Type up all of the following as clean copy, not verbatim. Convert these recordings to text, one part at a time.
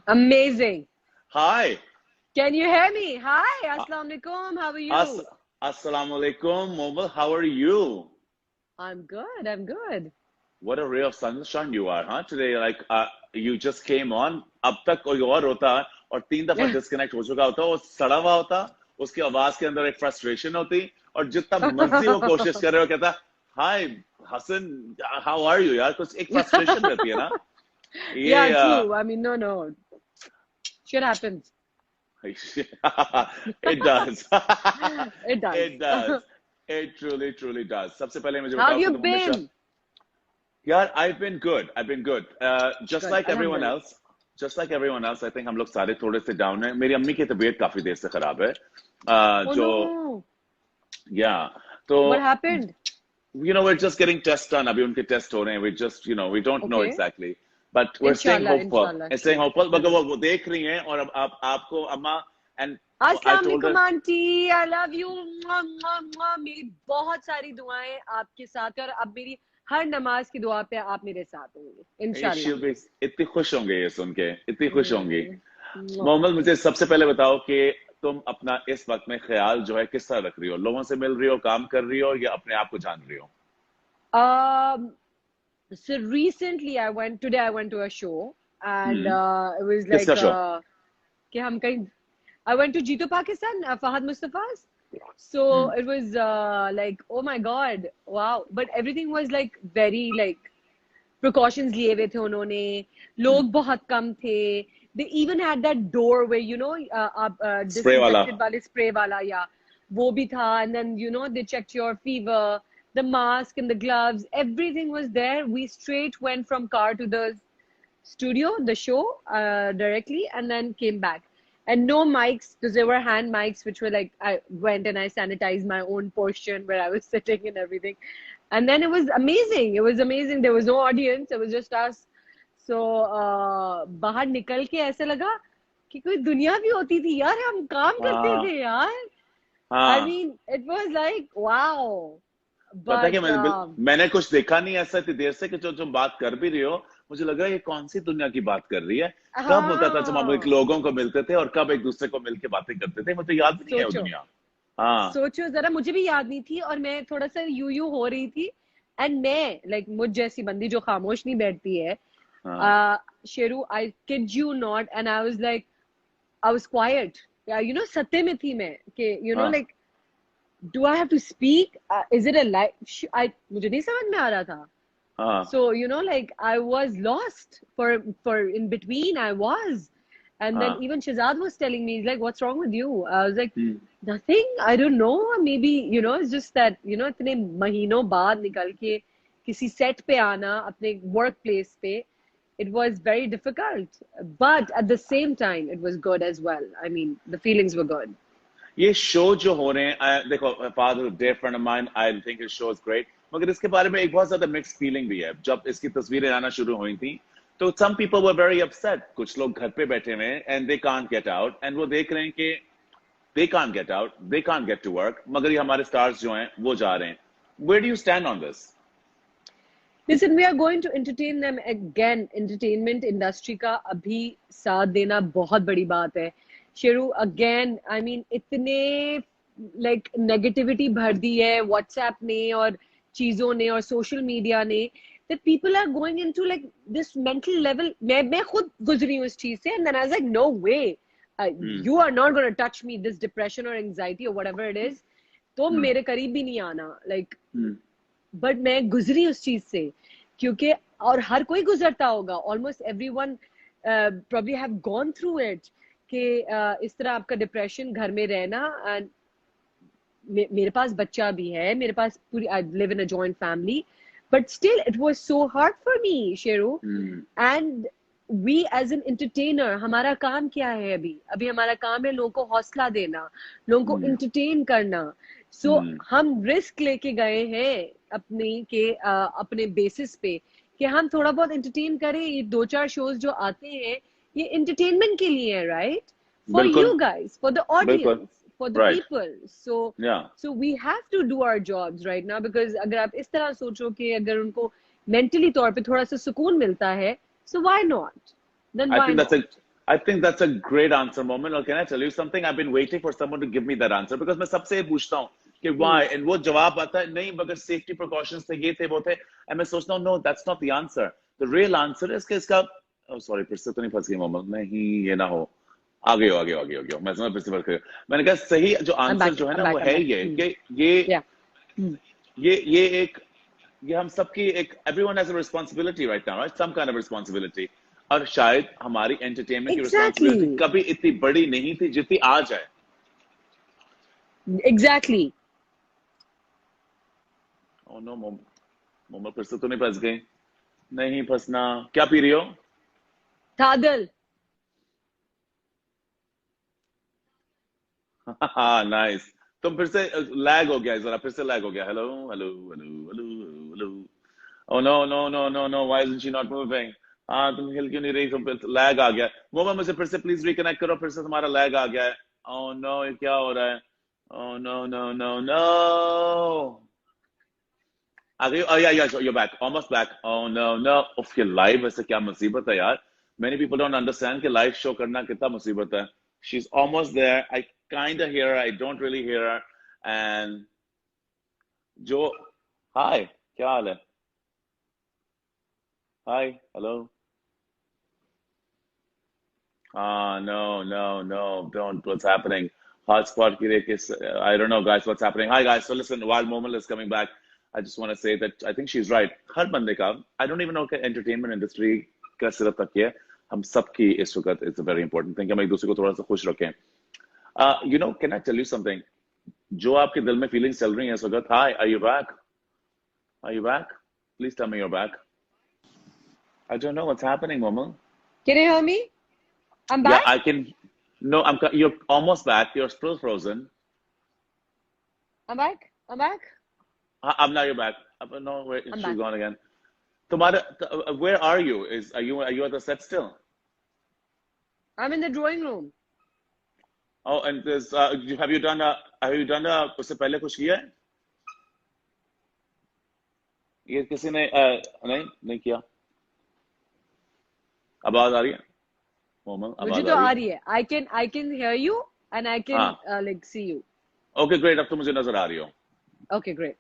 Amazing. Hi. Can you hear me? Hi, Assalamu alaikum. How are As you? Assalamu alaikum, Momal. How are you? I'm good. I'm good. What a ray of sunshine you are, huh? Today, you just came on. अब तक कोई और होता और 3 दफा disconnect हो चुका होता, वो सड़ा हुआ होता, उसकी आवाज के अंदर एक फ्रस्ट्रेशन होती, और जितना मर्जी वो कोशिश करे वो कहता, हाय हसन, हाउ आर यू यार, कुछ एक फ्रस्ट्रेशन रहती है ना ये Yeah, true. I mean, no. Shit happens. it does. It does. It does. It truly does. सबसे पहले मुझे How have बताओ कि you तुम हमेशा been? यार I've been good. I've been good. Just Good. like everyone Alhamdulillah. else. Just like everyone else, I think हम लोग सारे थोड़े से डाउन हैं. मेरी अम्मी की तबीयत काफी देर से खराब है. Oh जो no. yeah. तो What happened? we're just getting tests done. अभी उनके टेस्ट हो रहे हैं. We just we don't know Okay. exactly. But we're staying Inshallah, hopeful. inshallah. And staying hopeful. Hmm. मगर वो देख रही हैं और अब आपको अम्मा and I अस्सलाम told her वालेकुम आंटी, I love you. मेरी बहुत सारी दुआएं आपके साथ हैं और अब मेरी हर नमाज की दुआ पे आप मेरे साथ होंगे इंशाल्लाह. she'll be इतनी खुश होंगे ये सुन के इतनी खुश होंगी. Hmm. मोहम्मद मुझे सबसे पहले बताओ कि तुम अपना इस वक्त में ख्याल जो है किस तरह रख रही हो, लोगों से मिल रही हो, काम कर रही हो, या अपने आप को जान रही हो? So recently today I went to a show and hmm. it was किसका like शो? कि हम कहीं I went to Jeetu Pakistan, Fahad Mustafa's. So hmm. it was like, oh my God, wow. But everything was like very like precautions लिए हुए थे उन्होंने, लोग बहुत कम थे. They even had that door where आप स्प्रे वाला. disinfected वाले spray वाला या वो भी था, and then they checked your fever, the mask and the gloves, everything was there. We straight went from car to the studio, the show, directly, and then came back. And no mics, because there were hand mics, which were like, I went and I sanitized my own portion where I was sitting and everything. And then it was amazing. It was amazing. There was no audience. It was just us. So, बाहर निकल के ऐसे लगा कि कोई दुनिया भी होती थी यार, हम काम करते हाँ थे यार. I हाँ. mean, it was like, wow. पता है कि But, मैंने कुछ देखा नहीं ऐसा इतनी देर से कि जो बात कर भी रही हो, मुझे लगा ये कौन सी दुनिया की बात कर रही है. कब होता था जब हम एक हाँ, लोगों को मिलते थे और कब एक दूसरे को मिलके बातें करते थे, मुझे याद भी नहीं है वो सोचो. दुनिया. हाँ सोचो जरा, मुझे भी याद नहीं थी और मैं थोड़ा सा यू हो रही थी. एंड मैं लाइक मुझ जैसी बंदी जो खामोश नहीं बैठती है, हाँ Sheru, I kid you not, and I was like, I was quite. सत्य में थी मैं कि हाँ like, do I have to speak, is it a life, I मुझे नहीं समझ में आ रहा था. हाँ. So, like I was lost for in between I was. And then हाँ. even Shazad was telling me, he's like, what's wrong with you? I was like, hmm. nothing. I don't know. Maybe, it's just that, इतने महीनों बाद निकल के किसी set पे आना अपने workplace पे, it was very difficult. But at the same time, it was good as well. I mean, the feelings were good. ये शो जो हो रहे हैं, देखो, father dear friend of mine, I think his show is great, मगर इसके बारे में एक बहुत ज्यादा मिक्स फीलिंग भी है. जब इसकी तस्वीरें आना शुरू हुई थी तो some people were very upset. कुछ लोग घर पे बैठे हुए हैं and they can't get out, and वो देख रहे हैं कि they can't get out, they can't get to work, मगर ये हमारे स्टार्स जो हैं वो जा रहे हैं. Where do you stand on this? Listen, we are going to entertain them again. Entertainment industry का अभी साथ देना बहुत बड़ी बात है. शेरू, again, I mean, इतने like negativity भर दी है WhatsApp ने और चीजों ने और social media ने, that people are going into like this mental level. मैं खुद गुजरी हूँ इस चीज से, and then I was like, no way, you are not going to touch me, this depression or anxiety or whatever it is. तो मेरे करीब भी नहीं आना, like. बट मैं गुजरी उस चीज से, क्योंकि और हर कोई गुजरता होगा, almost everyone probably have gone through it, कि इस तरह आपका डिप्रेशन, घर में रहना. एंड मेरे पास बच्चा भी है, मेरे पास पूरी, I live in a joint family, but still it was so hard for me, Sheru. And we as an entertainer, हमारा काम क्या है? अभी हमारा काम है लोगों को हौसला देना, लोगों को एंटरटेन करना. सो हम रिस्क लेके गए हैं अपने बेसिस पे कि हम थोड़ा बहुत एंटरटेन करें. ये 2-4 शोज जो आते हैं, ये एंटरटेनमेंट के लिए है, राइट? फॉर बिल्कुल यू गाइस, फॉर द बिल्कुल. Audience, for the Right. people. So Yeah. so we have to do our jobs right now, because अगर आप इस तरह सोचो कि अगर उनको मेंटली तौर पे थोड़ा सा सुकून मिलता है, so why not? Then I why think that's a not? I think that's a great answer, Moment. Or can I tell you something? I've been waiting for someone to give me that answer because मैं सबसे पूछता हूँ कि why, and वो जवाब आता है नहीं मगर safety precautions थे, ये थे, वो थे, and मैं सोचता हूँ no, that's not the answer. The real answer is कि इसका oh sorry फिर से तो नहीं फंस गई मोहम्मद, नहीं ये ना हो, आगे हो मैं समझ फिर से फंस गया। मैंने कहा सही जो आंसर जो है ना वो है ये कि Yeah. ये एक ये हम सबकी एक everyone has a responsibility right now, right? Some kind of responsibility. और शायद हमारी एंटरटेनमेंट की रिस्पांसिबिलिटी Exactly. कभी इतनी बड़ी नहीं थी जितनी आज है। Exactly. Oh no, मोमो फिर से तो नहीं फंस गई? नहीं फंसना। क्या पी रही हो? Tadal. हाँ नाइस। तुम फिर से लैग हो गया, जरा फिर से लैग हो गया। Hello hello hello hello hello. Oh no, why isn't she not moving? हाँ तुम हिल क्यों नहीं रही? तुम लैग आ गया। मोमो मुझे फिर से प्लीज रिकनेक्ट करो, फिर से तुम्हारा लैग आ गया है। Oh no, ये क्या हो रहा है? Oh no. आ गई? Oh yeah, you're back, almost back. Oh no. उफ ये लाइव ऐसे क्या मुसीबत है यार। Many people don't understand कि लाइव शो करना कितना मुसीबत है। She's almost there. I kind of hear her. I don't really hear her. And जो hi, क्या हाल है? Hi, hello. No, don't. What's happening? Hotspot ki I don't know, guys, what's happening? Hi, guys. So listen, while Momal is coming back, I just want to say that I think she's right. हर बंदे का, I don't even know कि entertainment industry का सिर्फ तक है, हम सबकी इस वक्त it's a very important thing कि हम एक दूसरे को थोड़ा सा खुश रखें. You know, can I tell you something? जो आपके दिल में feelings चल रही हैं इस वक्त, hi, are you back? Are you back? Please tell me you're back. I don't know what's happening, Momal. Can you hear me? I'm Yeah, back. I can. No, you're almost back. You're still frozen. I'm back. I'm now you're back. No, wait, I'm she's back. gone again. Tomorrow, where are you? Are you at the set still? I'm in the drawing room. Oh, and there's have you done उससे पहले कुछ किया है? ये किसी ने नहीं किया। आवाज आ रही है? मुझे तो आ रही है. I can hear you and I can like see you. Okay, great. अब तो मुझे नजर आ रही हो. Okay, great.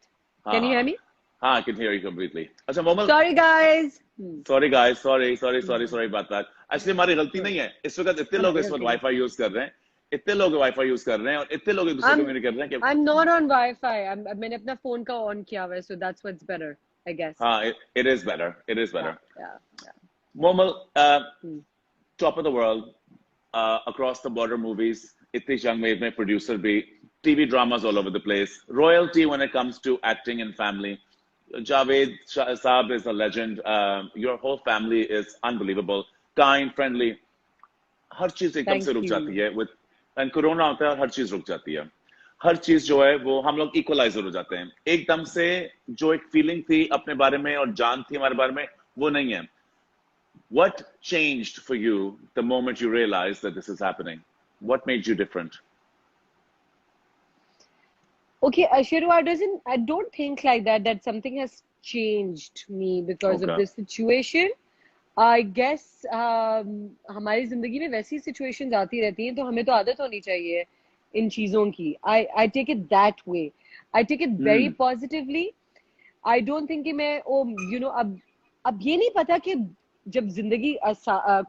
Can you hear me? हाँ, I can hear you completely. अच्छा Momal. Sorry guys. Sorry about that. Actually हमारी गलती नहीं है. इस वक्त इतने लोग इस वक्त वाईफाई यूज कर रहे हैं. इतने लोग वाईफाई यूज कर रहे हैं और इतने लोग एक दूसरे को कम्युनिकेट कर रहे हैं कि I'm not on Wi-Fi. मैंने अपना फोन का ऑन किया हुआ है, so that's what's better, I guess. हाँ, it is better. Yeah. Momal, top of the world, across the border movies, इतनी young wave में producer भी, TV dramas all over the place, royalty when it comes to acting and family. Javed Saab is a legend. Your whole family is unbelievable, kind, friendly. हर चीज एकदम से रुक जाती है with and corona होता है और हर चीज रुक जाती है. हर चीज जो है वो हम लोग इक्वलाइजर हो जाते हैं. एकदम से जो एक फीलिंग थी अपने बारे में और जान थी हमारे बारे में वो नहीं है. What changed for you the moment you realized that this is happening? What made you different? Okay, Shiru, I don't think like that something has changed me because of this situation. I guess हमारी जिंदगी में वैसी situations आती रहती हैं तो हमें तो आदत होनी चाहिए इन चीजों की. I take it that way. I take it very positively. I don't think कि मैं अब ये नहीं पता कि जब जिंदगी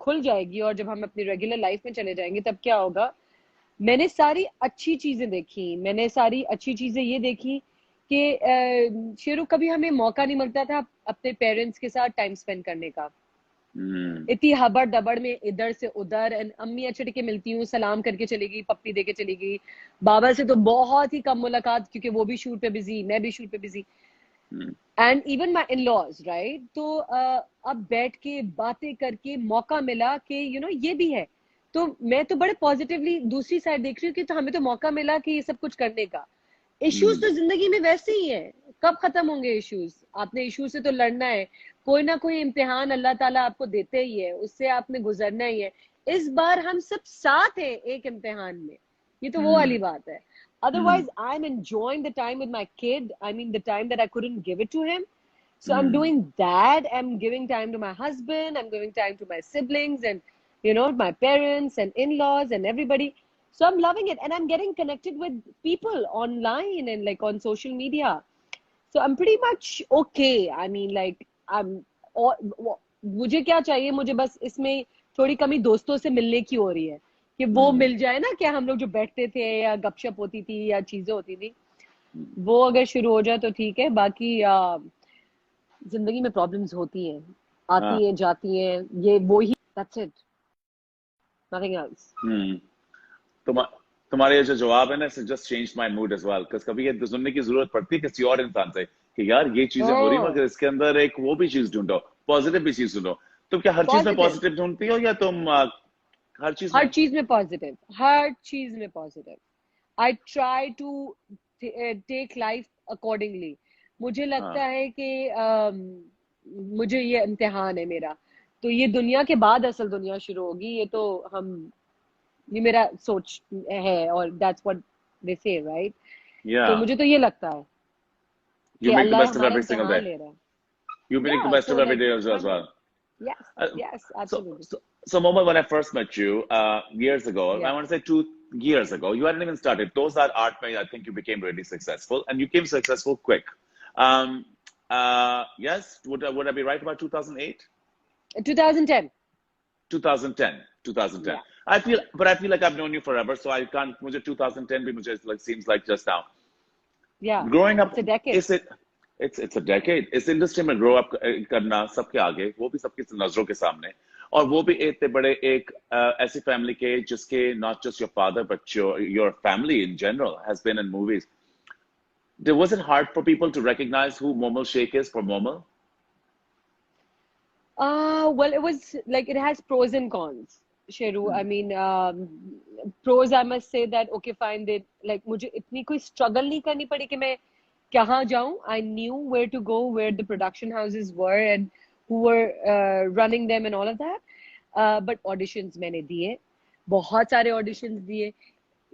खुल जाएगी और जब हम अपनी रेगुलर लाइफ में चले जाएंगे तब क्या होगा. मैंने सारी अच्छी चीजें देखी. मैंने सारी अच्छी चीजें ये देखी कि शेरू कभी हमें मौका नहीं मिलता था अपने पेरेंट्स के साथ टाइम स्पेंड करने का. इतनी हबड़ दबड़ में इधर से उधर. एंड अम्मी अच्छे के मिलती हूँ, सलाम करके चली गई, पप्पी देके चली गई. बाबा से तो बहुत ही कम मुलाकात क्योंकि वो भी शूट पे बिजी, मैं भी शूट पे busy. And even my in laws right. तो अब बैठ के बातें करके मौका मिला कि ये भी है. तो मैं तो बड़े पॉजिटिवली दूसरी साइड देख रही हूँ कि तो हमें तो मौका मिला कि ये सब कुछ करने का. इश्यूज तो जिंदगी में वैसे ही है, कब खत्म होंगे इश्यूज. आपने इश्यूज से तो लड़ना है. कोई ना कोई इम्तिहान अल्लाह ताला आपको देते ही है, उससे आपने गुजरना ही है. इस बार हम सब साथ हैं एक इम्तिहान में. ये तो वो वाली बात है. Otherwise, I'm enjoying the time with my kid. I mean, the time that I couldn't give it to him. So I'm doing that. I'm giving time to my husband. I'm giving time to my siblings. And, my parents and in-laws and everybody. So I'm loving it, and I'm getting connected with people online and like on social media. So I'm pretty much okay. I mean, like मुझे क्या चाहिए, मुझे बस इसमें थोड़ी कमी दोस्तों से मिलने की हो रही है कि वो मिल जाए ना, क्या हम लोग जो बैठते थे या गपशप होती थी या चीजें होती थी, वो अगर शुरू हो जाए तो ठीक है. बाकी जिंदगी में प्रॉब्लम्स होती हैं, आती हैं, जाती हैं, ये वो ही. That's it, nothing else. तुम तुम्हारे जो जवाब है ना, just change my mood as well, because कभी ये सुनने की जरूरत पड़ती है किसी और इंसान से कि यार ये चीजें हो रही मगर इसके अंदर एक वो भी चीज ढूंढो, पॉजिटिव भी चीज ढूंढो. तुम क्या हर चीज में पॉजिटिव ढूंढती हो, या तुम हर चीज में पॉजिटिव? हर चीज में positive. I try to take life accordingly. मुझे लगता है कि मुझे ये इम्तिहान है मेरा, तो ये दुनिया के बाद असल दुनिया शुरू होगी. ये मेरा सोच है, और दैट्स व्हाट दे से, राइट? तो मुझे तो ये लगता है कि अल्लाह हमारा इम्तिहान ले रहा है. You make the best of every day as well. Yes, yes, absolutely. So Momo, when I first met you years ago, I want to say 2 years ago, you hadn't even started. Those are art, I think you became really successful, and you became successful quick. Yes, would I be right about 2008? 2010. 2010. Yeah. I feel like I've known you forever, so I can't. मुझे 2010 भी मुझे seems like just now. Yeah. Growing up, it's a decade. It's a decade. इस industry में grow up करना सबके आगे, वो भी सबकी नजरों के सामने, और वो भी इतने बड़े एक ऐसी फैमिली के जिसके not just your father but your family in general has been in movies. Was it hard for people to recognize who Momal Sheikh is for Momal? Well, it was like, it has pros and cons, Sheru. I mean, pros, I must say that okay, fine. They like मुझे इतनी कोई struggle नहीं करनी पड़ी कि मैं कहाँ जाऊँ. I knew where to go, where the production houses were and who were running them and all of that. But auditions मैंने दिए, बहुत सारे auditions दिए.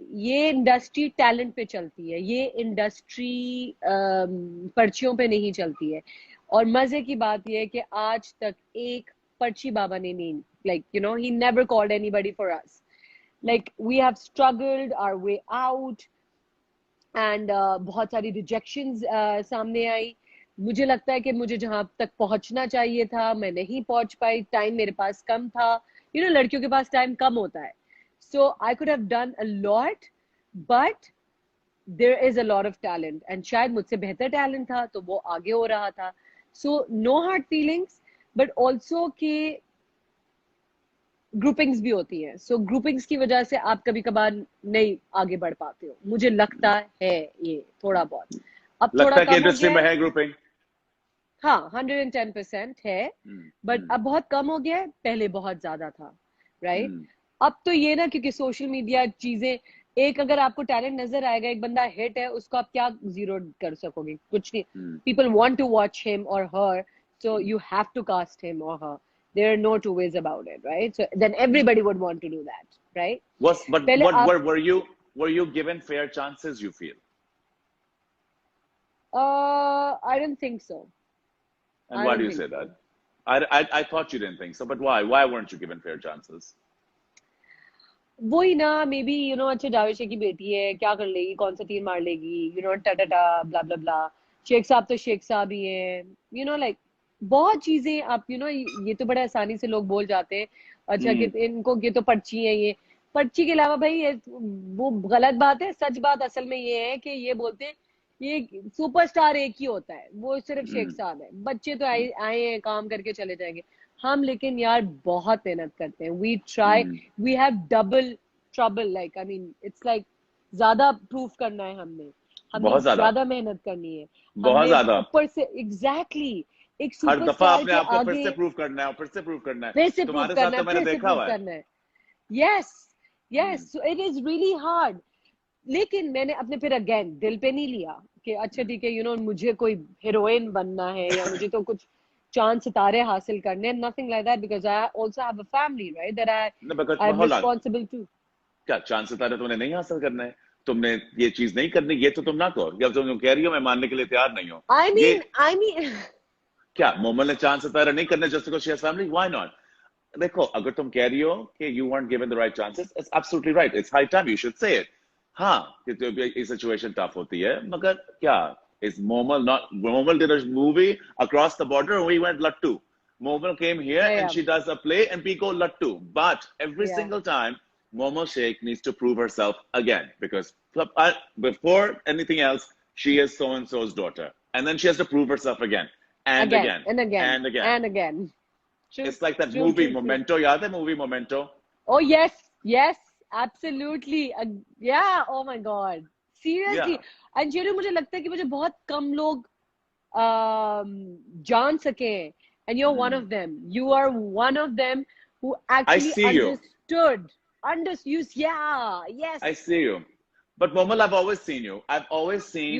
ये इंडस्ट्री टैलेंट पे चलती है, ये इंडस्ट्री पर्चियों पे नहीं चलती है. और मजे की बात ये है कि आज तक एक पर्ची बाबा ने नहीं, like he never called anybody for us. Like we have struggled our way out and बहुत सारी रिजेक्शंस सामने आई. मुझे लगता है कि मुझे जहां तक पहुंचना चाहिए था मैं नहीं पहुंच पाई. टाइम मेरे पास कम था. लड़कियों के पास टाइम कम होता है. So I could have done a lot, but there is a lot of talent, and शायद मुझसे बेहतर talent था तो वो आगे हो रहा था. So no hard feelings, but also कि ग्रुपिंग्स भी होती हैं. सो ग्रुपिंग्स की वजह से आप कभी कभार नहीं आगे बढ़ पाते हो. मुझे लगता है ये थोड़ा बहुत अब थोड़ा कम हो गया है ग्रुपिंग. हाँ, 110% है, बट अब बहुत कम हो गया है. पहले बहुत ज्यादा था, राइट? अब तो ये ना, क्योंकि सोशल मीडिया चीजें, एक अगर आपको टैलेंट नजर आएगा, एक बंदा हिट है, उसको आप क्या जीरो कर सकोगे? कुछ नहीं. People want to watch him और her, so you have to cast him or her. There are no two ways about it, right? So then everybody would want to do that, right? Were you given fair chances, you feel? I don't think so. And why do you say that? I thought you didn't think so, but why? Why weren't you given fair chances? वही ना, may be अच्छा जावेद शेख की बेटी है, क्या कर लेगी, कौन सा तीर मार लेगी, टाटा ब्ला ब्ला ब्ला. शेख साहब तो शेख साहब ही है, like बहुत चीजें आप ये तो बड़े आसानी से लोग बोल जाते हैं. अच्छा कि इनको ये तो पर्ची है, ये पर्ची के अलावा भाई वो गलत बात है. सच बात असल में ये है कि ये बोलते हैं ये सुपरस्टार एक ही होता है, वो सिर्फ शेख साहब है. बच्चे तो आए हैं, काम करके चले जाएंगे. हम लेकिन यार बहुत मेहनत करते हैं. We try, we have double trouble, like I mean it's like ज्यादा प्रूफ करना है हमने ज्यादा मेहनत करनी है, बहुत ज्यादा ऊपर से. एग्जैक्टली एक हर दफा अपने आप को फिर से प्रूव करना है, फिर से प्रूव करना है. तुम्हारे साथ तो मैंने देखा हुआ है. Yes, so it is really hard. लेकिन मैंने अपने फिर अगेन दिल पे नहीं लिया कि अच्छा ठीक है, मुझे कोई हीरोइन बनना है या मुझे तो कुछ चांद सितारे हासिल करने हैं. Nothing like that, because I also have a family, right, that I am responsible to. क्या चांद सितारे तुमने नहीं हासिल करना है? तुमने ये चीज नहीं करनी, ये तो तुम ना कहो. जब तुम कह रही हो मैं मानने के लिए तैयार नहीं हूँ. आई मीन क्या मोमल ने चांद सितारा नहीं करने just because she has family? Why not? देखो अगर तुम कह रही हो कि you weren't given the right chances, it's absolutely right. It's high time you should say it. हाँ कि तो ये situation tough होती है मगर क्या is Momal not Momal did a movie across the border and we went Lattu. Momal came here Yeah, and yeah, she does a play and we go Lattu. But every yeah. single time Momal Sheikh needs to prove herself again because before anything else she is so and so's daughter and then she has to prove herself again and Again again and again and again. and again. True, It's like that true, movie true, true. Memento. याद है movie Memento? Oh yes, yes, absolutely. Yeah, oh my God. Yeah. Seriously. And Sheru मुझे लगता है कि मुझे बहुत कम लोग जान सके. And you're one Mm. of them. You are one of them who I actually see you. understood. Yeah, yes, I see you. But Momal, I've always seen you.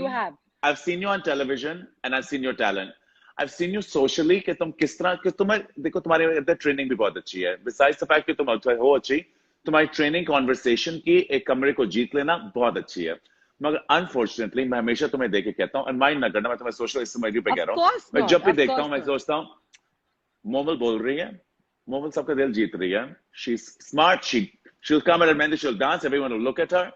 you have. I've seen you on television and I've seen your talent. I've seen you socially कि तुम किस तरह कि तुम्हें देखो तुम्हारी अंदर training भी बहुत अच्छी है. Besides the fact कि तुम हो अच्छी, तुम्हारी ट्रेनिंग कॉन्वर्सेशन की एक कमरे को जीत लेना बहुत अच्छी है. मगर अनफॉर्चुनेटली मैं हमेशा तुम्हें देख के कहता हूँ और माइंड ना करना मैं तुम्हें सोशल इस समय पे कह Of रहा हूँ course मैं not. जब भी Of देखता course हूँ मैं not. सोचता हूँ मोमल बोल रही है मोमल सबका दिल जीत रही है she's smart she'll come at a man she'll dance everyone will look at her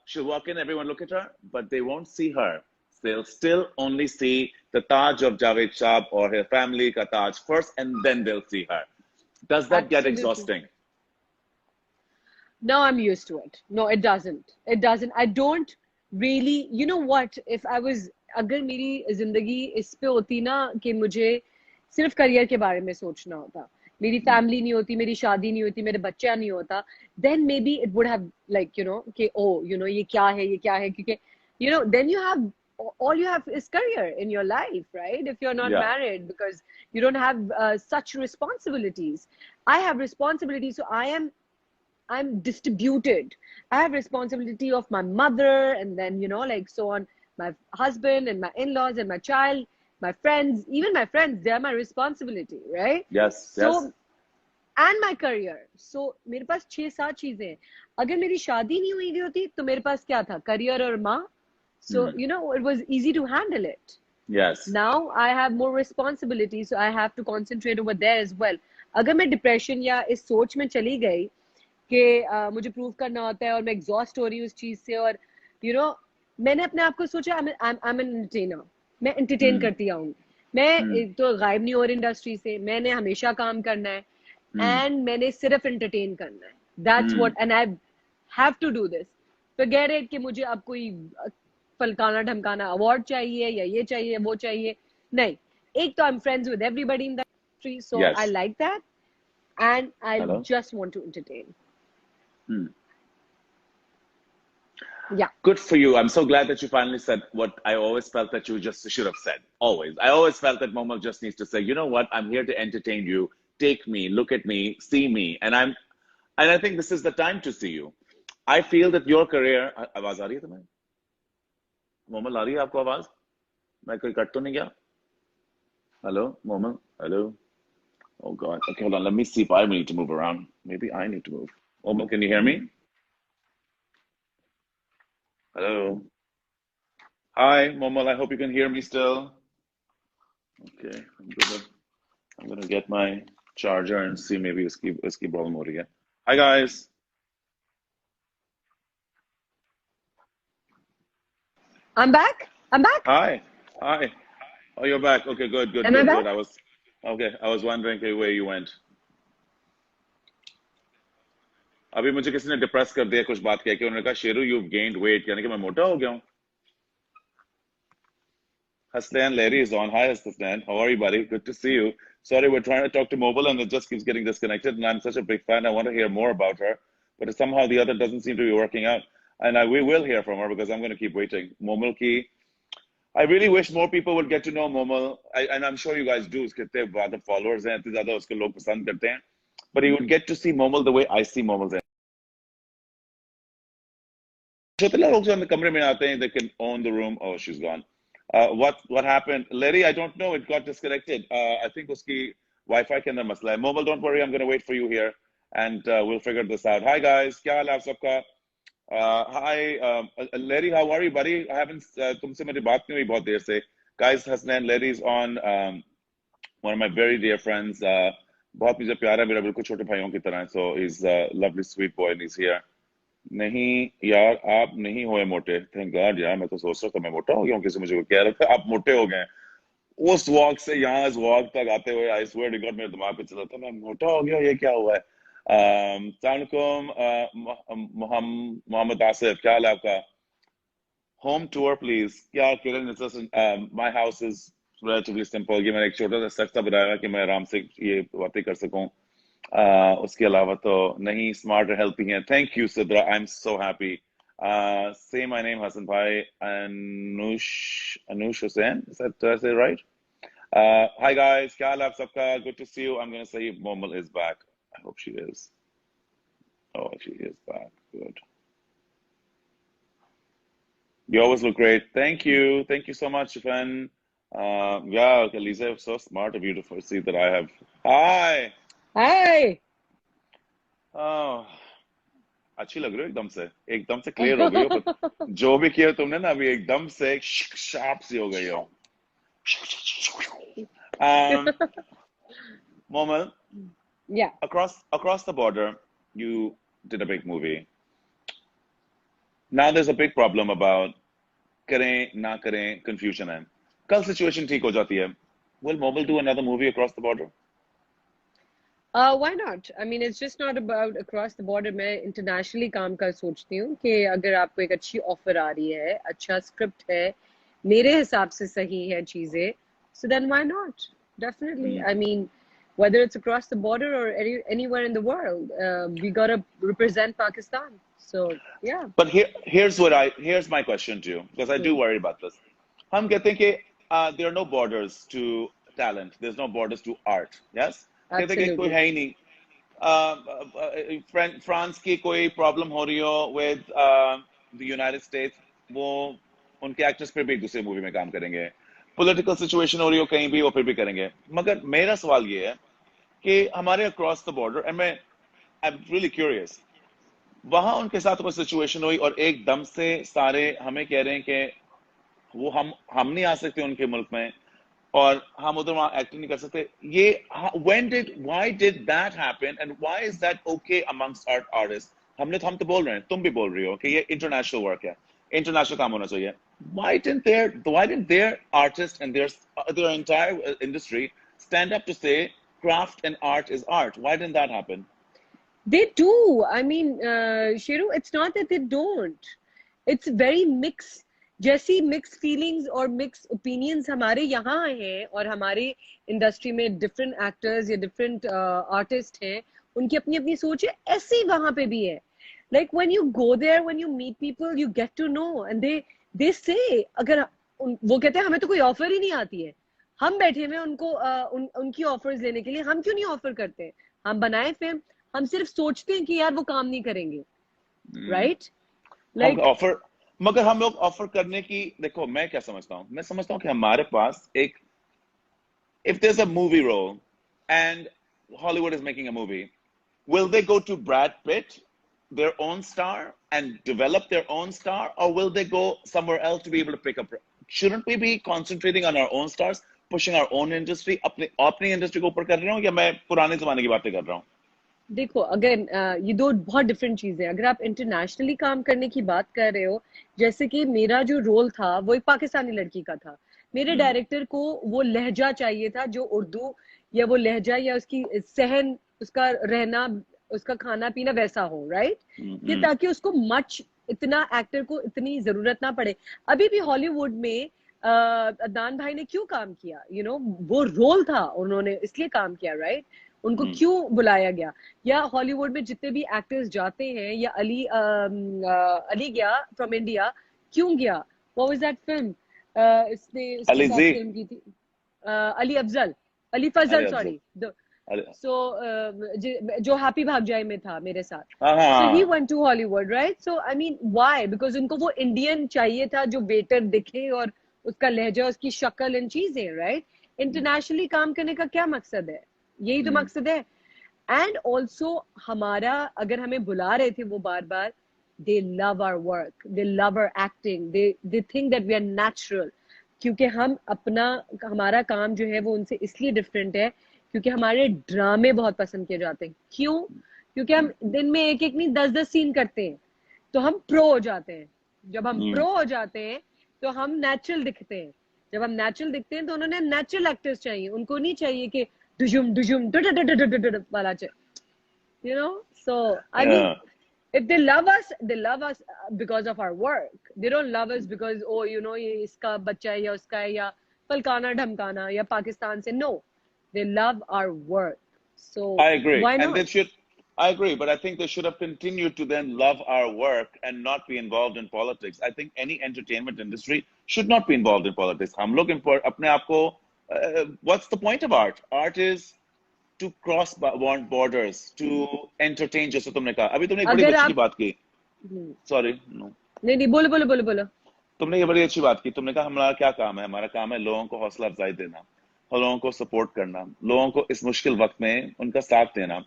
she'll walk in everyone look at her but they won't see her they'll still only see the Taj of Javed Shah or her family ka Taj first and then they'll see her. Does that get Absolutely. exhausting? Now I'm used to it. No, it doesn't. It doesn't. I don't really, you know what, if I was, अगर मेरी जिंदगी इस पे होती ना कि मुझे सिर्फ करियर के बारे में सोचना होता, मेरी फैमिली नहीं होती, मेरी शादी नहीं होती, मेरे बच्चा नहीं होता, then maybe it would have like, you know, कि oh, you know, ये क्या है, क्योंकि, you know, then you have, all you have is career in your life, right? If you're not Yeah. married, because you don't have such responsibilities. I have responsibilities, so I'm distributed. I have responsibility of my mother and then, you know, like so on, my husband and my in-laws and my child, my friends, even my friends, they're my responsibility, right? Yes. So, Yes. and my career. So, मेरे पास 6-7 चीजें हैं. अगर मेरी शादी नहीं हुई होती तो मेरे पास क्या था? Career और माँ. So, you know, it was easy to handle it. Yes. Now I have more responsibility, so I have to concentrate over there as well. अगर मैं डिप्रेशन या इस सोच में चली गई कि मुझे प्रूव करना होता है और मैं एग्जॉस्ट हो रही हूँ उस चीज से और यू नो मैंने अपने आप को सोचा आई एम एन एंटरटेनर. मैं एंटरटेन करती आऊँ. मैं एक तो गायब नहीं हो रही इंडस्ट्री से. मैंने हमेशा काम करना है एंड मैंने सिर्फ एंटरटेन करना है. That's what and I have to do this. Forget it कि मुझे अब कोई फलकाना ढमकाना अवार्ड चाहिए या ये चाहिए वो चाहिए. नहीं. एक तो I am friends with everybody in the industry, so Yes. I like that and I Hello. just want to entertain. Yeah. Good for you. I'm so glad that you finally said what I always felt that you just should have said. Always. I always felt that Momo just needs to say, you know what? I'm here to entertain you. Take me, look at me, see me. And I think this is the time to see you. I feel that your career, आवाज आ रही है तुम्हें? मोमल आ रही है आपको आवाज? मैं कोई कट तो नहीं गया? Hello, Momo? Hello? Oh God. Okay, hold on. Let me see if I need to move around. Maybe I need to move. Momo, can you hear me? Hello. Hi, Momo. I hope you can hear me still. Okay, I'm gonna get my charger and see maybe iski problem ho rahi hai. Hi guys. I'm back. I'm back. Hi. Hi. Oh, you're back. Okay, good, good, Am I good, back? good. I was wondering where you went. अभी मुझे किसी ने depress कर दिया कुछ बात कह के. उन्होंने कहा शेरू यू गेन्ड वेट, यानी कि मैं मोटा हो गया हूँ. Hasnan Larry is on. Hi Hasnan, how are you, buddy? Good to see you. Sorry, we're trying to talk to Mobile and it just keeps getting disconnected. And I'm such a big fan. I want to hear more about her, but somehow the other doesn't seem to be working out. And we will hear from her because I'm going to keep waiting. Momal ki, I really wish more people would get to know Momal, and I'm sure you guys do. कितने ज़्यादा followers हैं, इतने ज़्यादा उसके लोग पसंद करते हैं. But you would get to see Momal the way I see Momal. जितने लोग जो अंदर कमरे में आते हैं, they can own the room. Oh, she's gone. What happened? Larry, I don't know. It got disconnected. I think uski Wi-Fi के अंदर मसला है. Momal, don't worry. I'm going to wait for you here, and we'll figure this out. Hi guys, क्या हाल है आप सबका? Hi, Larry, how are you, buddy? I haven't तुमसे मेरी बात नहीं हुई बहुत देर से. Guys, Hasnan, Larry's on. One of my very dear friends. बहुत मुझे प्यार है, मेरा बिल्कुल छोटे भाइयों की तरह है। So is lovely sweet boy and is here. नहीं यार, आप नहीं हुए मोटे, थैंक गॉड यार। मैं तो सोच रहा था मैं मोटा हो गया हूँ, किसी मुझे कह रहा था आप मोटे हो गए। उस वॉक से यहाँ इस वॉक तक आते हुए आई स्वेयर टू गॉड मेरे दिमाग पे चला था मैं मोटा हो गया, ये क्या हुआ है। अस्सलाम वालेकुम, मोहम्मद आसिफ, क्या हाल है आपका? Home tour please. क्या Kiran, my house is relatively simple. ये मैंने एक छोटा सा सेट सा बनाया है कि मैं आराम से ये बातें कर सकूं। उसके अलावा तो नहीं, स्मार्ट और हेल्पी है। Thank you Sidra, I am so happy. Say my name Hasan भाई, Anush, Anush Hussain, is that right? Hi guys, क्या हाल है आप सबका? Good to see you. I'm gonna say Momal is back. I hope she is. Oh, she is back. Good. You always look great. Thank you. Thank you so much, Stefan. Yeah, okay, Lisa is so smart of you to see that I have. Hi. Hi. Oh, अच्छी लग रही हो एकदम से clear हो गई हो। जो भी किया तुमने ना अभी एकदम से शार्प सी हो गई हो। Momal, Yeah. across the border, you did a big movie. Now there's a big problem about करें ना करें, confusion है। कल situation ठीक हो जाती है, will Mobil do another movie across the border? Why not? I mean, it's just not about across the border. मैं internationally काम का सोचती हूँ कि अगर आपको एक अच्छी offer आ रही है, अच्छा script है, मेरे हिसाब से सही है चीजें, so then why not? Definitely. I mean, whether it's across the border or anywhere in the world, we gotta represent Pakistan. So yeah. But here's my question to you, because I do worry about this. हम कहते हैं कि there are no borders to talent, there's no borders to art, yes? कहते हैं कि कोई Absolutely. है ही नहीं। फ्रांस की कोई प्रॉब्लम हो रही हो विद द यूनाइटेड स्टेट्स, वो उनके एक्टर्स फिर भी एक दूसरे मूवी में काम करेंगे। पॉलिटिकल सिचुएशन हो रही हो कहीं भी, वो फिर भी करेंगे। मगर मेरा सवाल ये है कि हमारे अक्रॉस द बॉर्डर, एंड मैं आई एम रियली क्यूरियस, वहां उनके साथ कोई सिचुएशन हुई और एकदम से सारे हमें कह रहे हैं कि वो हम नहीं आ सकते उनके मुल्क में, और हम उधर वहां एक्टिंग नहीं कर सकते। ये why did that happen and why is that okay amongst artists? हम तो बोल रहे हैं, तुम भी बोल रही हो कि ये इंटरनेशनल वर्क है, इंटरनेशनल काम होना चाहिए। Why didn't their artists and their entire industry stand up to say craft and art is art? Why didn't that happen? They do. I mean, Shiru, it's not that they don't. It's very mixed. जैसी mix feelings और mix opinions हमारे यहाँ हैं और हमारे industry में different actors या different artist हैं, उनकी अपनी अपनी सोच है, ऐसे ही वहां पे भी है। Like when you go there, when you meet people, you get to know and they say, अगर वो कहते हैं हमें तो कोई ऑफर ही नहीं आती है, हम बैठे हुए उनको उनकी ऑफर्स लेने के लिए, हम क्यों नहीं ऑफर करते? हम बनाए फिल्म, हम सिर्फ सोचते हैं कि यार वो काम नहीं करेंगे, राइट? हम लाइक ऑफर, मगर हम लोग ऑफर करने की, देखो मैं क्या समझता हूँ, मैं समझता हूँ कि हमारे पास एक, if there's a movie role and Hollywood is making a movie, will they go to Brad Pitt, their own star, and develop their own star, or will they go somewhere else to be able to pick up? Shouldn't we be concentrating on our own stars, pushing our own industry? अपनी industry को ऊपर कर रहा हूँ या मैं पुराने जमाने की बातें कर रहा हूँ? देखो, अगर ये दो बहुत डिफरेंट चीजें हैं। अगर आप इंटरनेशनली काम करने की बात कर रहे हो, जैसे कि मेरा जो रोल था वो एक पाकिस्तानी लड़की का था, मेरे डायरेक्टर को वो लहजा चाहिए था जो उर्दू, या वो लहजा या उसकी सहन, उसका रहना, उसका खाना पीना वैसा हो, राइट? कि ताकि उसको मच इतना एक्टर को इतनी जरूरत ना पड़े। अभी भी हॉलीवुड में अदनान भाई ने क्यों काम किया? वो रोल था, उन्होंने इसलिए काम किया, राइट? उनको क्यों बुलाया गया? या हॉलीवुड में जितने भी एक्टर्स जाते हैं, या अली गया फ्रॉम इंडिया, क्यों गया? व्हाट वाज दैट फिल्म इसके साथ फिल्म की थी? अली फजल, सॉरी। सो जो हैप्पी भाग जाए में था मेरे साथ, so he went to Hollywood, right? So I mean why? Because उनको वो इंडियन चाहिए था जो बेटर दिखे, और उसका लहजा, उसकी शक्ल, इन चीजें, राइट? इंटरनेशनली काम करने का क्या मकसद है? यही तो मकसद है। एंड ऑल्सो हमारा, अगर हमें बुला रहे थे वो बार बार, they love our work, they love our acting, they think that we are natural, क्योंकि हम अपना, हमारा काम जो है वो उनसे इसलिए डिफरेंट है क्योंकि हमारे ड्रामे बहुत पसंद किए जाते हैं। क्यों? क्योंकि हम दिन में एक एक नहीं 10-10 सीन करते हैं, तो हम प्रो हो जाते हैं। जब हम हम्म, प्रो हो जाते हैं तो हम नेचुरल दिखते हैं। जब हम नेचुरल दिखते हैं तो उन्होंने नेचुरल एक्टर्स चाहिए, उनको नहीं चाहिए कि डुजुम डुजुम वाला चाहिए, so I mean, yeah. if they love us because of our work. They don't love us because, oh, ये इसका बच्चा है या उसका है या फलकाना ढमकाना या पाकिस्तान से। No, they love our work, so I agree. why And not? they should, I agree, but I think they should have continued to then love our work and not be involved in politics. I think any entertainment industry should not be involved in politics. हम लोग अपने आप को, what's the point of art? Art is to cross borders, to entertain, जैसे तुमने कहा। अभी तुमने एक बड़ी अगर अच्छी आप बात की। हम्म, Sorry, no. नहीं नहीं, बोलो बोलो बोलो बोलो। तुमने ये बड़ी अच्छी बात की। तुमने कहा हमारा क्या काम है? हमारा काम है लोगों को हौसला अफजाई देना और लोगों को सपोर्ट करना, लोगों को इस मुश्किल वक्त में उनका साथ देना।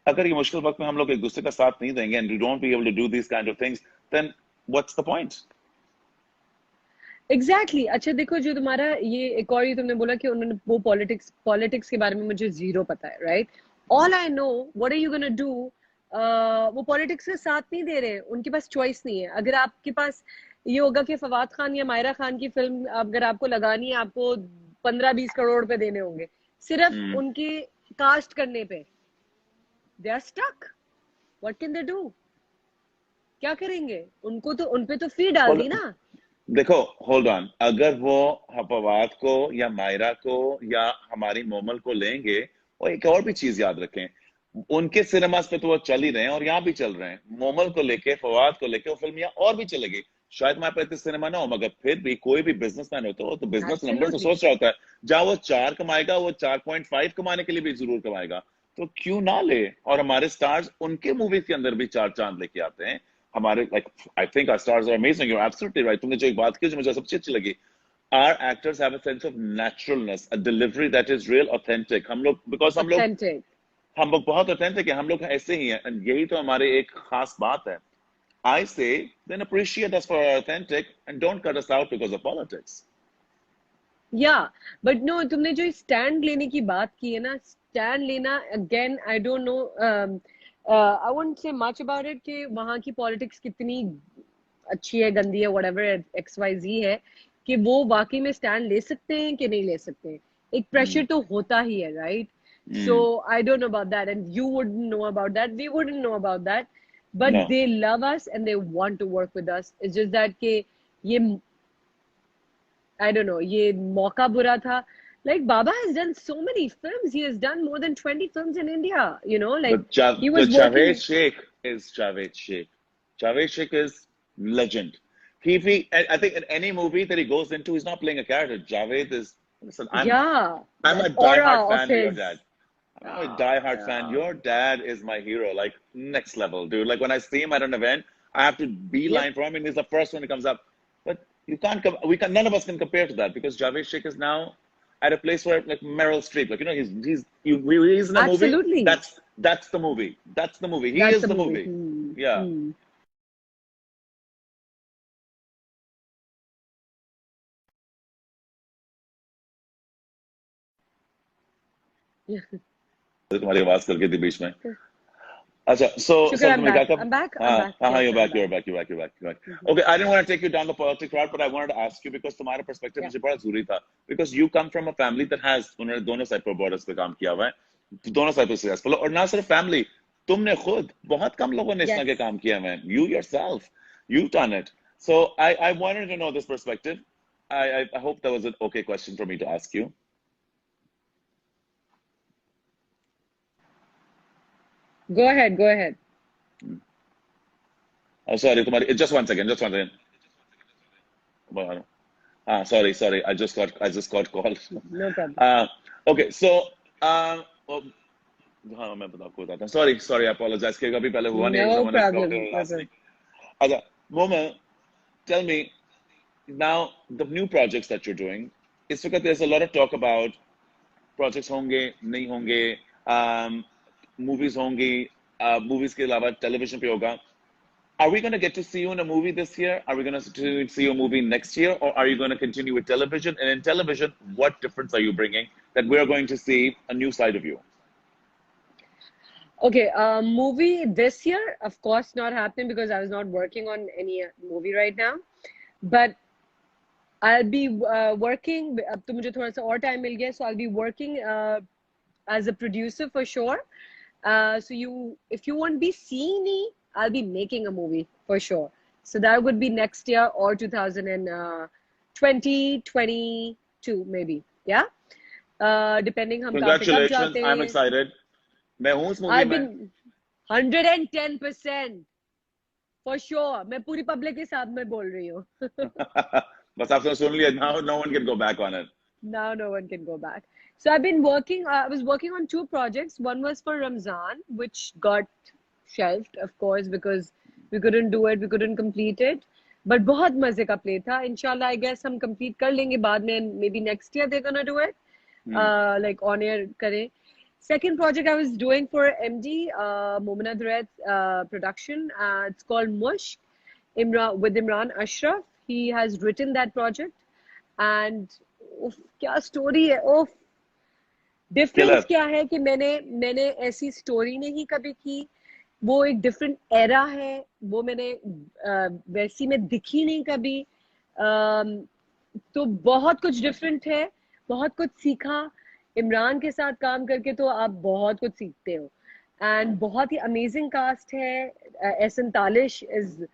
अगर ये मुश्किल वक्त में हम लोग एक दूसरे का साथ नहीं देंगे and we don't be able to do these kind of things, then what's the point? Exactly अच्छा देखो, जो तुम्हारा ये एक और ये तुमने बोला कि उन्होंने वो पॉलिटिक्स पॉलिटिक्स के बारे में मुझे जीरो पता है, right? All I know what are you gonna do. वो पॉलिटिक्स का साथ नहीं दे रहे, उनके पास चॉइस नहीं है। अगर आपके पास ये होगा कि फवाद खान या मायरा खान की फिल्म अगर आपको लगानी है, आपको 15-20 करोड़ रुपए देने होंगे सिर्फ हम्म, उनके कास्ट करने पे। They are stuck, what can they do? क्या करेंगे? उनको तो उनपे तो फी डाल दी hold, ना। देखो होल्ड ऑन, अगर वो फवाद को या मायरा को या हमारी मोमल को लेंगे, और एक और भी चीज याद रखें, उनके सिनेमास पे तो वो चल ही रहे हैं और यहाँ भी चल रहे हैं। मोमल को लेके, फवाद को लेके वो फिल्म यहाँ और भी चलेगी। शायद हमारे पास इतने सिनेमा ना हो, मगर फिर भी कोई भी बिजनेसमैन होता है तो बिजनेस नंबर तो एब्सोल्युटली। सोच रहा होता है। जहां वो 4 कमाएगा, वो 4.5 कमाने के लिए भी जरूर कमाएगा। तो क्यों ना ले? और हमारे स्टार्स उनके मूवीज के अंदर भी 4 चांद लेके आते हैं। हमारे like, I think our stars are amazing, you are absolutely right. तुमने जो एक बात की जो मुझे सबसे अच्छी लगी, our actors have a sense of naturalness, a delivery that is real, authentic. हम लोग, because ऑथेंटिक। हम लोग बहुत authentic है, हम लोग ऐसे ही हैं, and यही तो हमारे एक खास बात है। I say, then appreciate us for our authentic and don't cut us out because of politics. या बट नो, तुमने जो स्टैंड लेने की बात की है ना, स्टैंड लेना again, I don't no, I won't say much about it कि वहां की पॉलिटिक्स कितनी अच्छी है, गंदी है, व्हाटएवर एक्स वाई जी है, कि वो वाकई में स्टैंड ले सकते हैं कि नहीं ले सकते हैं। एक प्रेशर Mm, तो होता ही है, right? So mm, I don't know about that and you wouldn't know about that, we wouldn't know about that, but no. They love us and they want to work with us. It's just that कि ये I don't know, ये मौका बुरा था। Like Baba has done so many films. He has done more than 20 films in India. Like he was But Javed working. Sheikh is Javed Sheikh. Javed Sheikh is legend. I think in any movie that he goes into, he's not playing a character. Javed is, listen, Yeah, I'm that a diehard aura of fan of your his. dad. I'm a Yeah, diehard fan. yeah. Your dad is my hero, like next level, dude. Like when I see him at an event, I have to Yep, beeline for him, and he's the first one who comes up. But you can't, we can, none of us can compare to that because Javed Sheikh is now at a place where, like Meryl Streep, like he's in a movie. absolutely. That's the movie. That's the movie. He That's is the the movie. movie. Yeah. तुम्हारी आवाज करके थी बीच में। अच्छा, so Shukr, sir I'm तुमने क्या back. कहा? I'm back. I'm हाँ back. हाँ हाँ, Yes, you're I'm back, back. you're back, you're back, you're back, you're back. Mhm. Okay, I didn't want to take you down the politics route, but I wanted to ask you because तुम्हारा perspective Yeah. मुझे बड़ा जरूरी था, because you come from a family that has, उन्होंने दोनों side पर borders पे काम किया हुआ है, दोनों साइड पे successful, और ना सिर्फ family, तुमने खुद, बहुत कम लोगों ने इस तरह Yes. के काम किया है, you yourself, you've done it. So I wanted to know this perspective. I hope that was an okay question for me to ask you. Go ahead. Go ahead. Oh, sorry, तुम्हारी, just one second, just one second. Sorry. I just got called. No problem. Uh, okay, so oh, हाँ मैं आपको बताता हूँ. Sorry, I apologize. कि कभी पहले हुआ नहीं है, No someone has come to problem. and No asked me. problem. अच्छा, Moma, tell me now the new projects that you're doing. इस वक्त there's a lot of talk about projects होंगे, नहीं होंगे, movies होंगी, movies के अलावा television पे होगा. Are we going to get to see you in a movie this year? Are we going to see a movie next year? Or are you going to continue with television? And in television, what difference are you bringing that we're going to see a new side of you? Okay, movie this year, of course, not happening because I was not working on any movie right now. But I'll be working. अब तो मुझे थोड़ा सा और time मिल गया, so I'll be working as a producer for sure. So if you won't be seeing me, I'll be making a movie for sure. So that would be next year or 2022 maybe. Yeah. Depending हम कहाँ पे कब Congratulations. जाते I'm हैं. excited. मैं हूँ उस movie I've में. been 110% for sure. मैं पूरी पब्लिक के साथ में बोल रही हूँ. बस आपने सुन लिया. Now no one can go back on it. Now no one can go back. So I've been working. I was working on 2 projects. One was for Ramzan, which got shelved, of course, because we couldn't do it. We couldn't complete it. But बहुत मजे का play था. Inshallah, I guess हम complete कर लेंगे बाद में. Maybe next year they're gonna do it. Like on air करें. Second project I was doing for MD, Momina Duret's production. It's called Mushk, with Imran Ashraf. He has written that project. And उफ, क्या story है. उफ, difference क्या है कि मैंने ऐसी स्टोरी नहीं कभी की. वो एक डिफरेंट एरा है. वो मैंने वैसी में दिखी नहीं कभी. तो बहुत कुछ डिफरेंट है. बहुत कुछ सीखा. इमरान के साथ काम करके तो आप बहुत कुछ सीखते हो. एंड बहुत ही अमेजिंग कास्ट है. Ehsan Talish is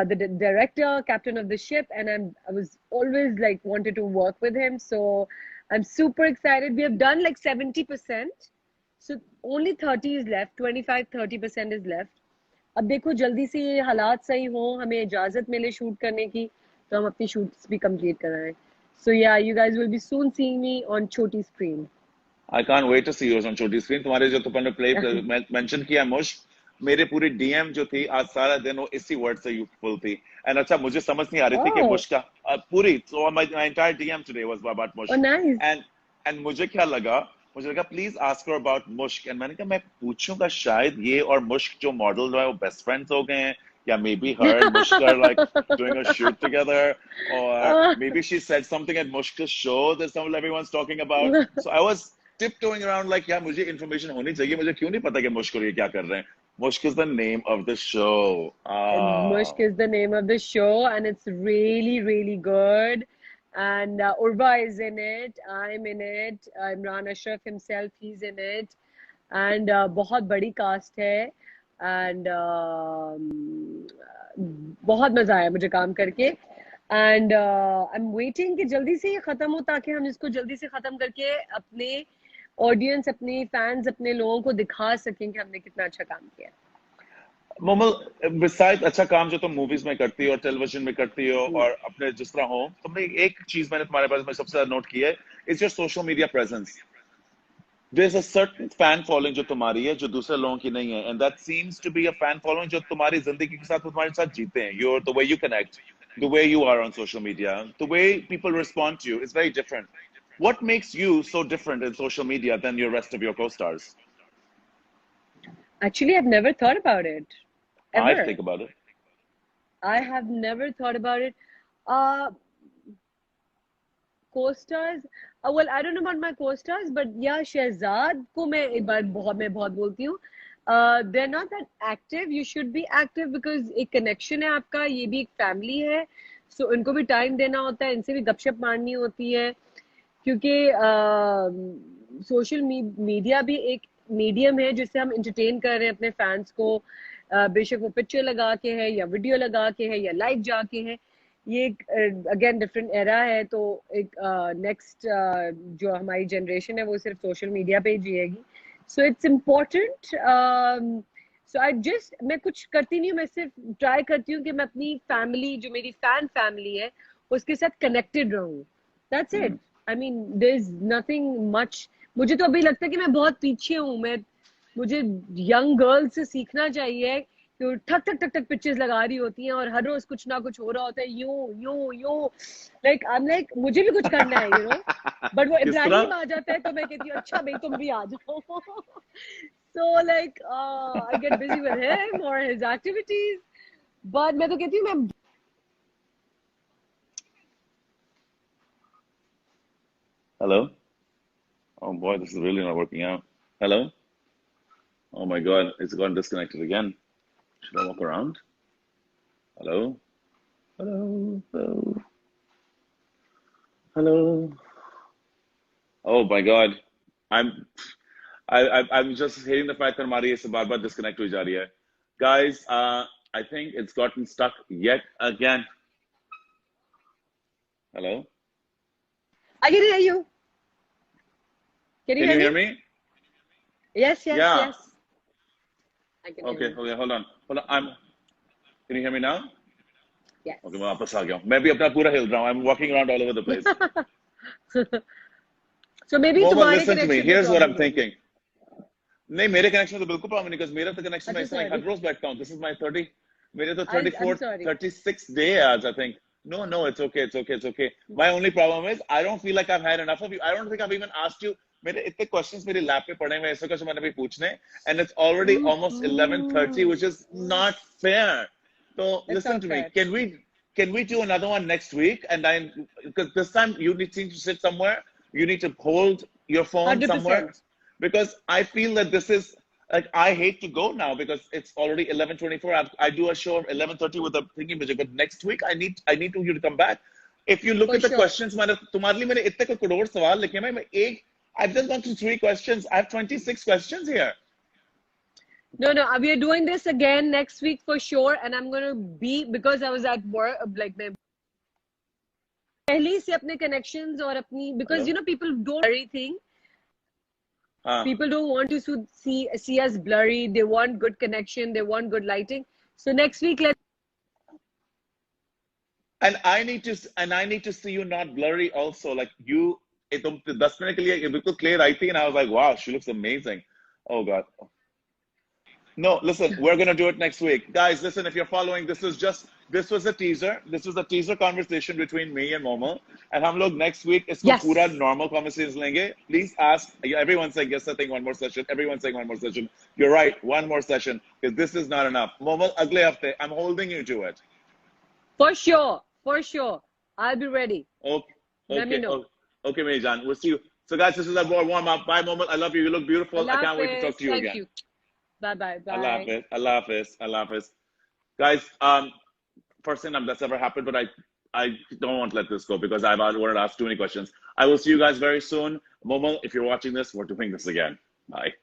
the director, captain of the ship, and I was always like wanted to work with him. So I'm super excited. We have done like 70%. So only 30 is left. 25-30% is left. अब देखो जल्दी से ये हालात सही हो, हमें इजाजत मिले शूट करने की, तो हम अपनी शूट्स भी कंप्लीट कराएं. So yeah, you guys will be soon seeing me on छोटी screen. I can't wait to see you on छोटी screen. तुम्हारे जो तुमने प्ले मेंशन किया मुश्क, मेरे पूरी डीएम जो थी आज सारा दिन वो इसी वर्ड से फुल थी. एंड अच्छा मुझे समझ नहीं आ रही थी कि मुश्क का पूरी so my entire DM today was about mushk. Oh, nice. And मुझे क्या लगा, मुझे लगा प्लीज आस्क हर अबाउट मुश्क. एंड मैंने कहा मैं पूछूंगा शायद ये और मुश्क जो मॉडल है वो बेस्ट फ्रेंड्स हो गए हैं, या maybe her and Mushk are like doing a shoot together, or maybe she said something at Mushk's show that everyone's talking about. So I was tiptoeing around like yeah मुझे information होनी चाहिए. मुझे क्यों नहीं पता कि मुश्क और ये क्या कर रहे हैं. Mushk is the name of the show. Mushk is the name of the show, and it's really, really good. And Urva is in it. I'm in it. Imran Ashraf himself, he's in it. And बहुत बड़ी cast है. And बहुत मजा आया मुझे काम करके. And I'm waiting कि जल्दी से ये खत्म हो ताकि हम इसको जल्दी से खत्म करके अपने ऑडियंस, अपने फैंस, अपने लोगों को दिखा सकें कि हमने कितना अच्छा काम किया. मोमल, बिसाइड अच्छा काम जो तुम मूवीज में करती हो और टेलीविजन में करती हो और अपने जिस तरह हो, तुमने एक चीज मैंने तुम्हारे पास में सबसे ज्यादा नोट की है, is your social media presence. There is a certain fan following जो तुम्हारी है जो दूसरे लोगों की नहीं है, and that seems to be a fan following जो तुम्हारी जिंदगी के साथ तुम्हारे साथ जीते हैं. Your the way you connect, the way you are on social media, the way people respond to you is very different. What makes you so different in social media than your rest of your co-stars? Actually, I've never thought about it. Ever. I think about it. I have never thought about it. Co-stars. Well, I don't know about my co-stars, but yeah, Shehzad को मैं बहुत बोलती हूँ. They're not that active. You should be active because एक connection है आपका, ये भी एक family है. So उनको भी time देना होता है, इनसे भी गपशप मारनी होती है. क्योंकि सोशल मीडिया भी एक मीडियम है जिससे हम एंटरटेन कर रहे हैं अपने फैंस को. बेशक वो पिक्चर लगा के है या वीडियो लगा के है या लाइव जाके है. ये अगेन डिफरेंट एरा है. तो एक नेक्स्ट जो हमारी जनरेशन है वो सिर्फ सोशल मीडिया पे ही जिएगी. So it's important. सो मैं कुछ करती नहीं हूँ. मैं सिर्फ ट्राई करती हूँ कि मैं अपनी फैमिली, जो मेरी फैन फैमिली है, उसके साथ कनेक्टेड रहूँ. That's it. I mean, there's nothing much. मुझे तो अभी लगता है कि मैं बहुत पीछे हूँ. मुझे यंग गर्ल्स से सीखना चाहिए कि वो ठक ठक ठक ठक पिक्चर्स लगा रही होती हैं और हर रोज कुछ ना कुछ हो रहा होता है. यूं लाइक आई एम लाइक मुझे भी कुछ करना है, यू नो. बट वो इब्राहिम आ जाता है तो मैं कहती हूँ अच्छा भाई तुम भी आ जाओ. So like I get busy with him or his activities. but मैं तो कहती हूँ मैं Hello? Oh boy, this is really not working out. Hello? Oh my God, it's gone disconnected again. Should I walk around? Hello? Hello? Hello? Hello? Oh my God. I'm I'm just hating the fact that हमारी ये बार बार disconnect हुई जा रही है. Guys, I think it's gotten stuck yet again. Hello? I can hear you. Can you Can you hear hear me? me? Yes, yes, Yeah. yes. I can hear Okay, you. okay, hold on. Hold on. Can you hear me now? Yes. Okay, मैं वापस आ गया हूँ. मैं भी अपना पूरा हिल रहा हूँ. I'm walking around all over the place. So maybe Mohammed, तुम्हारे listen to me. connection में Here's what I'm problem होगी. thinking. नहीं मेरे कनेक्शन तो बिल्कुल प्रॉब्लम नहीं बिकॉज मेरा तो कनेक्शन मैं अच्छा इस समय हर sorry. रोज बैठता हूँ. दिस इज माय 30 मेरे तो I'm 34 sorry. 36 डे है आज I think. No, it's okay, it's okay, it's okay. My only problem is I don't feel like I've had enough of you. I don't think I've even asked you. मेरे इतने questions मेरे lap पे पड़े हुए हैं ऐसे question मैंने भी पूछने and it's already almost 11:30 which is not fair. So That's listen not to me. fair. Can we do another one next week? And I because this time you need to sit somewhere. You need to hold your phone somewhere 100%. because I feel that this is like I hate to go now because it's already 11:24. I do a show of 11:30 with a thinking budget, but next week I need you to come back. If you look For at the sure. questions, मैंने तुम्हारे लिए मैंने इतने करोड़ सवाल लिखे हैं मैं एक I've just gone through 3 questions. I have 26 questions here. No, we are doing this again next week for sure, and I'm gonna be because I was at work, like मैं पहले से अपने connections और अपनी because Hello? you know people don't everything. हाँ. People don't want to see us blurry. They want good connection. They want good lighting. So next week let's. And I need to see you not blurry also. Like you, तुम 10 minute के लिए बिल्कुल clear आई थी and I was like, wow, she looks amazing. Oh God. No, listen, we're gonna do it next week. Guys, listen, if you're following, this was a teaser. This was a teaser conversation between me and Momo. And हम लोग next week इसको Yes. पूरा normal conversations लेंगे. Please ask. Everyone's saying yes, I think one more session. Everyone's saying one more session. You're right, one more session. Because this is not enough. Momo, अगले हफ्ते, I'm holding you to it. For sure. For sure. I'll be ready. Okay, Let me know. okay, Mejan. We'll see you. So guys, this is our warm up. Bye, Momo. I love you. You look beautiful. I Allah can't wait to talk Hafiz. to you Thank again. you. Bye bye. Allah Bye. Hafiz. Allah Hafiz. Allah Hafiz. Guys, first time that's ever happened, but I don't want to let this go because I've wanted to ask too many questions. I will see you guys very soon. Momo, if you're watching this, we're doing this again. Bye.